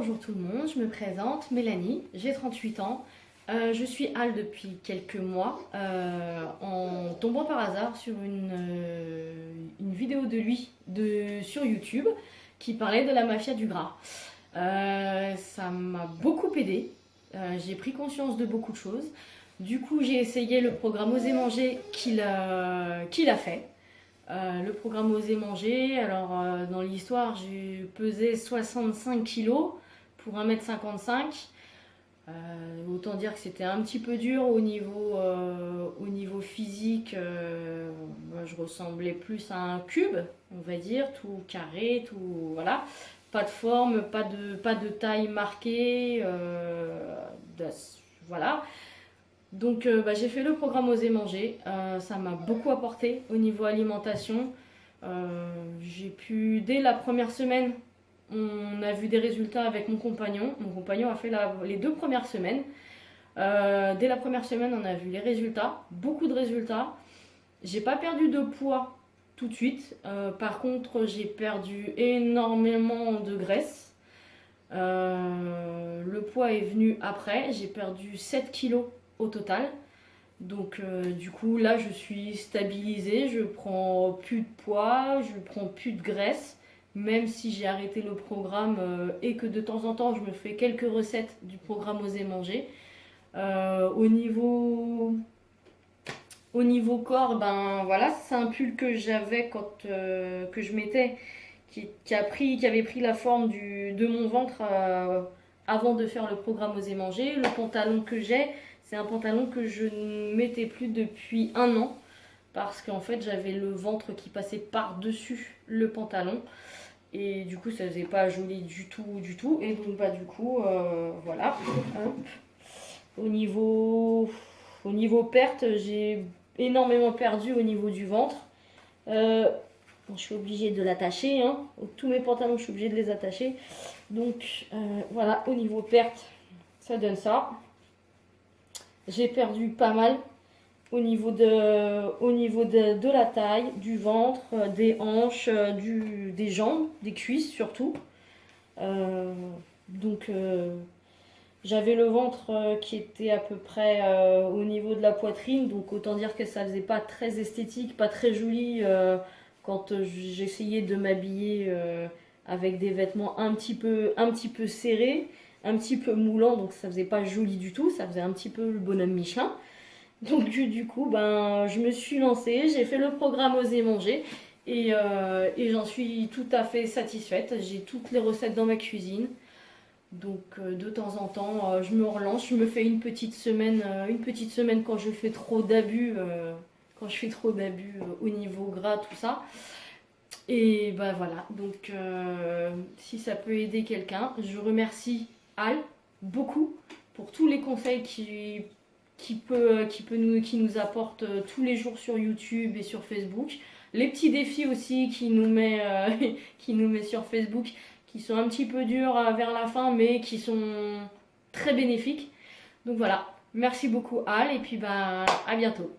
bonjour tout le monde, je me présente, Mélanie, j'ai 38 ans. Je suis Al depuis quelques mois en tombant par hasard sur une vidéo de lui sur YouTube qui parlait de la mafia du gras. Ça m'a beaucoup aidé, j'ai pris conscience de beaucoup de choses. Du coup, j'ai essayé le programme Oser manger qu'il a fait. Le programme Oser manger, alors dans l'histoire, j'ai pesé 65 kilos pour 1,55 m. Autant dire que c'était un petit peu dur au niveau physique. Je ressemblais plus à un cube, on va dire, tout carré, tout voilà. Pas de forme, pas de taille marquée. Voilà. Donc j'ai fait le programme Oser manger, ça m'a beaucoup apporté au niveau alimentation. J'ai pu, dès la première semaine, on a vu des résultats avec mon compagnon. Mon compagnon a fait les 2 premières semaines. Dès la première semaine, on a vu les résultats, beaucoup de résultats. J'ai pas perdu de poids tout de suite. Par contre, j'ai perdu énormément de graisse. Le poids est venu après. J'ai perdu 7 kilos au total. Donc du coup là je suis stabilisée, je prends plus de poids, je prends plus de graisse, même si j'ai arrêté le programme et que de temps en temps je me fais quelques recettes du programme Oser manger. Au niveau corps, ben voilà, c'est un pull que j'avais que je mettais qui avait pris la forme de mon ventre avant de faire le programme Oser manger. Le pantalon que j'ai, c'est un pantalon que je ne mettais plus depuis 1 an parce qu'en fait j'avais le ventre qui passait par-dessus le pantalon et du coup ça faisait pas joli du tout et donc bah du coup voilà. Hop. Au niveau perte, j'ai énormément perdu au niveau du ventre. Bon, je suis obligée de l'attacher, hein. Tous mes pantalons je suis obligée de les attacher, donc voilà, au niveau perte ça donne ça. J'ai perdu pas mal au niveau de la taille, du ventre, des hanches, des jambes, des cuisses surtout. Donc j'avais le ventre qui était à peu près au niveau de la poitrine, donc autant dire que ça faisait pas très esthétique, pas très joli quand j'essayais de m'habiller avec des vêtements un petit peu serrés, un petit peu moulant, donc ça faisait pas joli du tout, ça faisait un petit peu le bonhomme Michelin. Donc du coup, ben, je me suis lancée, j'ai fait le programme Oser manger et j'en suis tout à fait satisfaite. J'ai toutes les recettes dans ma cuisine. Donc de temps en temps, je me relance, je me fais une petite semaine quand je fais trop d'abus, au niveau gras, tout ça. Et ben voilà, donc si ça peut aider quelqu'un, je remercie Al beaucoup pour tous les conseils qui nous apporte tous les jours sur YouTube et sur Facebook. Les petits défis aussi qui nous met sur Facebook, qui sont un petit peu durs vers la fin, mais qui sont très bénéfiques. Donc voilà, merci beaucoup Al, et puis bah, à bientôt.